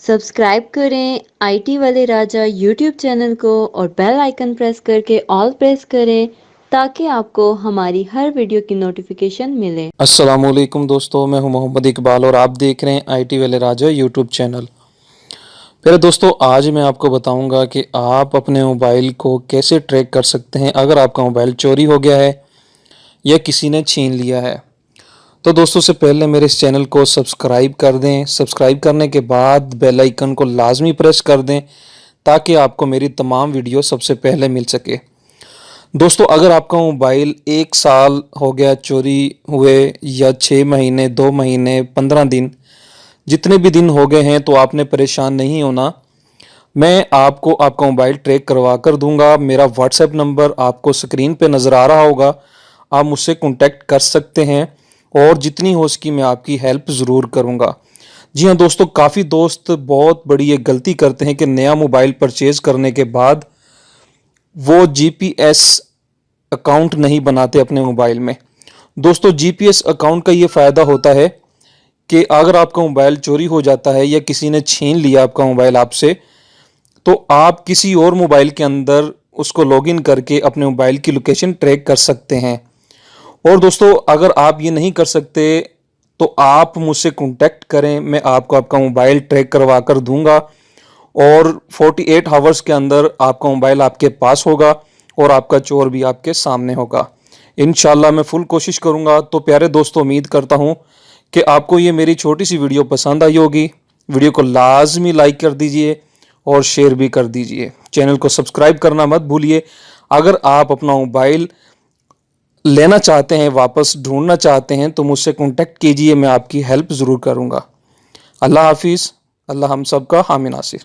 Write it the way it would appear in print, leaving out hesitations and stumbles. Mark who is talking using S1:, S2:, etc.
S1: Subscribe करें IT वाले राजा YouTube channel को और बेल आइकन प्रेस करके ऑल प्रेस करें ताकि आपको हमारी हर वीडियो की नोटिफिकेशन मिले।
S2: अस्सलामुअलैकुम दोस्तों, मैं हूं मोहम्मद इकबाल और आप देख रहे हैं आईटी वाले राजा यूट्यूब चैनल। फिर दोस्तों, आज मैं आपको बताऊंगा कि आप अपने मोबाइल को कैसे ट्रैक कर सकते हैं अगर आपका मोबाइल चोरी हो गया है या किसी ने छीन लिया है। तो दोस्तों, से पहले मेरे इस चैनल को सब्सक्राइब कर दें। सब्सक्राइब करने के बाद बेल आइकन को लाजमी प्रेस कर दें ताकि आपको मेरी तमाम वीडियो सबसे पहले मिल सके। दोस्तों, अगर आपका मोबाइल 1 साल हो गया चोरी हुए या 6 महीने, 2 महीने, 15 दिन, जितने भी दिन हो गए हैं, तो आपने परेशान नहीं होना। मैं आपको आपका मोबाइल ट्रैक करवा कर दूंगा। मेरा व्हाट्सएप नंबर आपको स्क्रीन पे नज़र आ रहा होगा, आप मुझसे कॉन्टैक्ट कर सकते हैं और जितनी हो सकी मैं आपकी हेल्प ज़रूर करूंगा। जी हाँ दोस्तों, काफ़ी दोस्त बहुत बड़ी एक गलती करते हैं कि नया मोबाइल परचेज़ करने के बाद वो जीपीएस अकाउंट नहीं बनाते अपने मोबाइल में। दोस्तों, जीपीएस अकाउंट का ये फ़ायदा होता है कि अगर आपका मोबाइल चोरी हो जाता है या किसी ने छीन लिया आपका मोबाइल आपसे, तो आप किसी और मोबाइल के अंदर उसको लॉगिन करके अपने मोबाइल की लोकेशन ट्रैक कर सकते हैं। और दोस्तों, अगर आप ये नहीं कर सकते तो आप मुझसे कॉन्टैक्ट करें, मैं आपको आपका मोबाइल ट्रैक करवा कर दूंगा और 48 आवर्स के अंदर आपका मोबाइल आपके पास होगा और आपका चोर भी आपके सामने होगा। इंशाल्लाह मैं फुल कोशिश करूंगा। तो प्यारे दोस्तों, उम्मीद करता हूं कि आपको ये मेरी छोटी सी वीडियो पसंद आई होगी। वीडियो को लाजमी लाइक कर दीजिए और शेयर भी कर दीजिए। चैनल को सब्सक्राइब करना मत भूलिए। अगर आप अपना मोबाइल लेना चाहते हैं, वापस ढूंढना चाहते हैं, तो मुझसे कॉन्टैक्ट कीजिए, मैं आपकी हेल्प ज़रूर करूँगा। अल्लाह हाफिज़। अल्लाह हम सब का हामी नासिर।